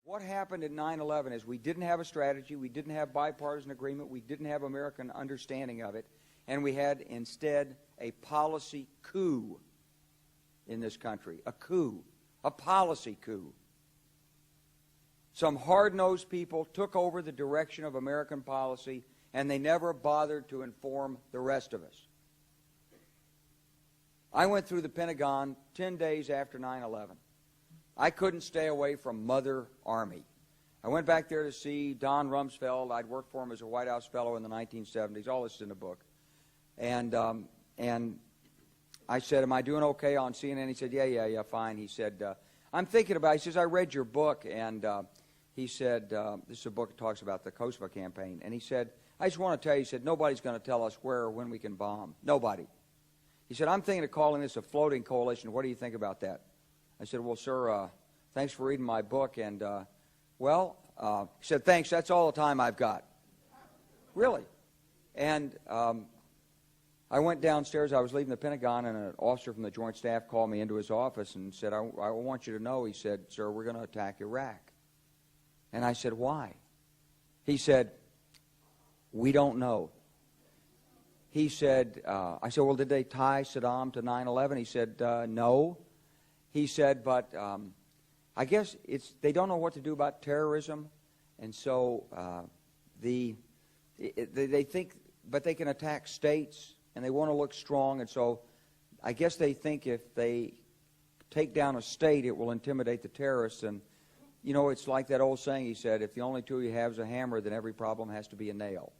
What happened at 9/11 is we didn't have a strategy, we didn't have bipartisan agreement, we didn't have American understanding of it, and we had instead a policy coup in this country. A coup. A policy coup. Some hard-nosed people took over the direction of American policy, and they never bothered to inform the rest of us. I went through the Pentagon 10 days after 9/11. I couldn't stay away from Mother Army. I went back there to see Don Rumsfeld. I'd worked for him as a White House fellow in the 1970s. All this is in the book. And I said, am I doing okay on CNN? He said, yeah, fine. He said, I'm thinking about it. He says, I read your book. And he said, this is a book that talks about the Kosovo campaign. And he said, I just want to tell you, he said, nobody's going to tell us where or when we can bomb. Nobody. He said, I'm thinking of calling this a floating coalition. What do you think about that? I said, well, sir, thanks for reading my book. And, he said, thanks, that's all the time I've got. Really. And I went downstairs. I was leaving the Pentagon, and an officer from the Joint Staff called me into his office and said, I want you to know, he said, sir, we're going to attack Iraq. And I said, why? He said, we don't know. He said, I said, well, did they tie Saddam to 9/11? He said, no. He said, but I guess they don't know what to do about terrorism, and so they think, but they can attack states, and they want to look strong, and so I guess they think if they take down a state, it will intimidate the terrorists. And, you know, it's like that old saying, he said, if the only tool you have is a hammer, then every problem has to be a nail.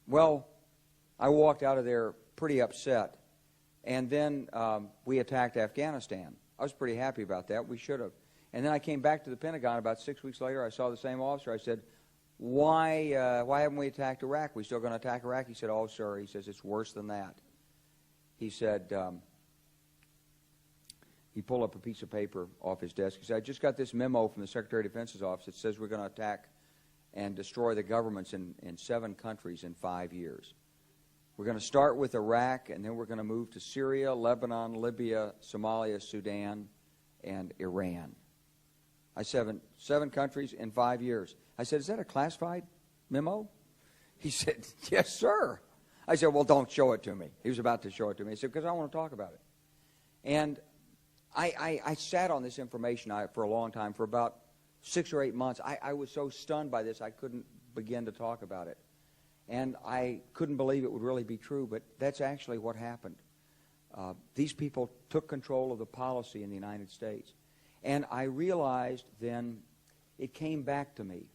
Well, I walked out of there pretty upset. And then we attacked Afghanistan. I was pretty happy about that. We should have. And then I came back to the Pentagon about 6 weeks later. I saw the same officer. I said, why haven't we attacked Iraq? We still going to attack Iraq? He said, oh, sir. He says, it's worse than that. He said, he pulled up a piece of paper off his desk. He said, I just got this memo from the Secretary of Defense's office that says we're going to attack and destroy the governments in 7 countries in 5 years. We're going to start with Iraq, and then we're going to move to Syria, Lebanon, Libya, Somalia, Sudan, and Iran. I said, 7 countries in 5 years. I said, is that a classified memo? He said, yes, sir. I said, well, don't show it to me. He was about to show it to me. He said, because I want to talk about it. And I sat on this information for a long time, for about 6 or 8 months. I was so stunned by this, I couldn't begin to talk about it. And I couldn't believe it would really be true, but that's actually what happened. These people took control of the policy in the United States. And I realized then, it came back to me,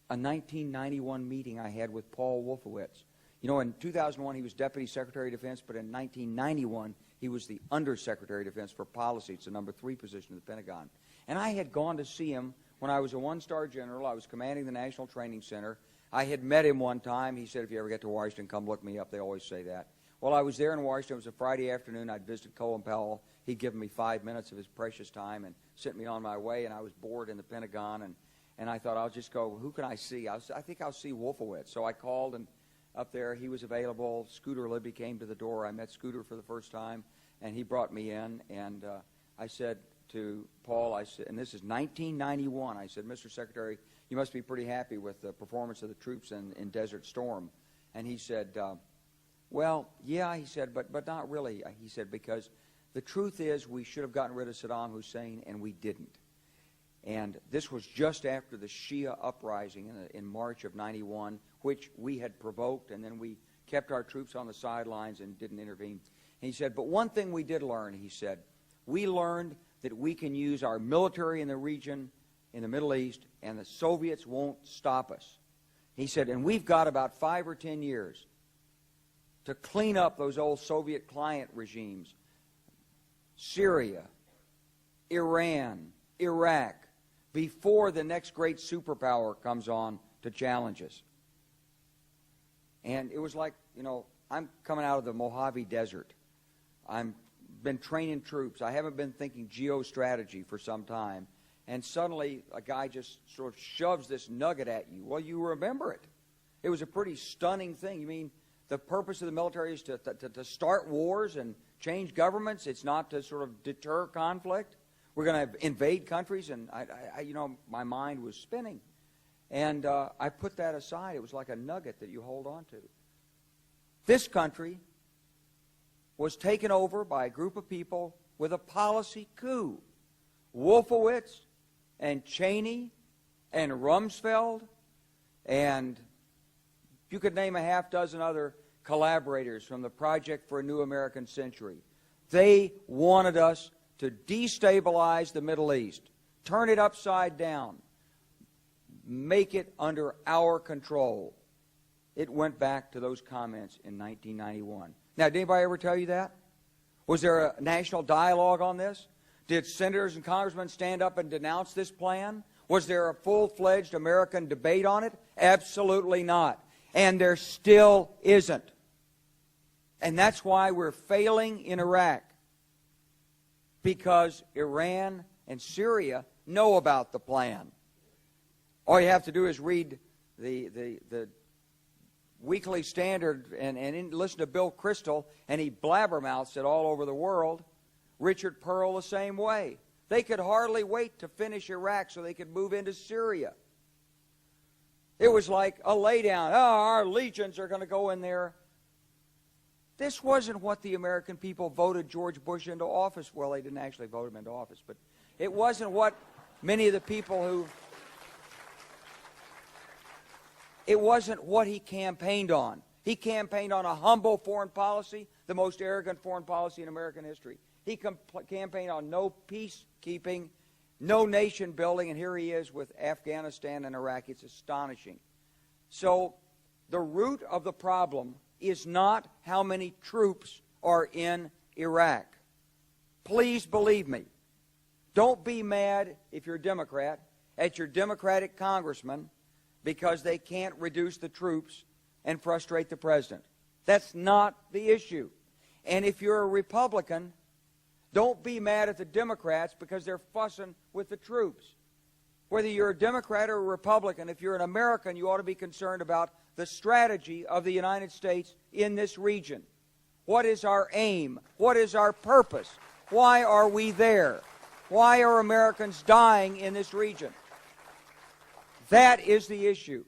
a 1991 meeting I had with Paul Wolfowitz. You know, in 2001 he was Deputy Secretary of Defense, but in 1991 he was the Undersecretary of Defense for Policy. It's the number 3 position in the Pentagon. And I had gone to see him when I was a 1-star general. I was commanding the National Training Center. I had met him one time. He said, if you ever get to Washington, come look me up. They always say that. Well, I was there in Washington. It was a Friday afternoon. I'd visited Colin Powell. He'd given me 5 minutes of his precious time and sent me on my way, and I was bored in the Pentagon, and I thought, I'll just go, who can I see? I think I'll see Wolfowitz. So I called, and up there, he was available. Scooter Libby came to the door. I met Scooter for the first time, and he brought me in, and I said to Paul, I said, and this is 1991, I said, Mr. Secretary, you must be pretty happy with the performance of the troops in Desert Storm. And he said, well, yeah, he said, but not really. He said, because the truth is we should have gotten rid of Saddam Hussein, and we didn't. And this was just after the Shia uprising in March of 91, which we had provoked, and then we kept our troops on the sidelines and didn't intervene. And he said, but one thing we did learn, he said, we learned that we can use our military in the region, in the Middle East, and the Soviets won't stop us. He said, and we've got about 5 or 10 years to clean up those old Soviet client regimes, Syria, Iran, Iraq, before the next great superpower comes on to challenge us. And it was like, you know, I'm coming out of the Mojave Desert. I've been training troops. I haven't been thinking geostrategy for some time. And suddenly a guy just sort of shoves this nugget at you. Well, you remember it. It was a pretty stunning thing. You mean the purpose of the military is to start wars and change governments? It's not to sort of deter conflict? We're going to invade countries, and my mind was spinning. And I put that aside. It was like a nugget that you hold on to. This country was taken over by a group of people with a policy coup. Wolfowitz and Cheney and Rumsfeld, and you could name a half dozen other collaborators from the Project for a New American Century. They wanted us to destabilize the Middle East, turn it upside down, make it under our control. It went back to those comments in 1991. Now, did anybody ever tell you that? Was there a national dialogue on this? Did senators and congressmen stand up and denounce this plan? Was there a full-fledged American debate on it? Absolutely not. And there still isn't. And that's why we're failing in Iraq. Because Iran and Syria know about the plan. All you have to do is read the Weekly Standard and listen to Bill Kristol, and he blabbermouths it all over the world. Richard Pearl the same way. They could hardly wait to finish Iraq so they could move into Syria. It was like a laydown. Oh, our legions are going to go in there. This wasn't what the American people voted George Bush into office. Well, they didn't actually vote him into office, but it wasn't what many of the people who... It wasn't what he campaigned on. He campaigned on a humble foreign policy, the most arrogant foreign policy in American history. He campaigned on no peacekeeping, no nation building, and here he is with Afghanistan and Iraq. It's astonishing. So the root of the problem is not how many troops are in Iraq. Please believe me. Don't be mad, if you're a Democrat, at your Democratic congressman because they can't reduce the troops and frustrate the president. That's not the issue. And if you're a Republican, don't be mad at the Democrats because they're fussing with the troops. Whether you're a Democrat or a Republican, if you're an American, you ought to be concerned about the strategy of the United States in this region. What is our aim? What is our purpose? Why are we there? Why are Americans dying in this region? That is the issue.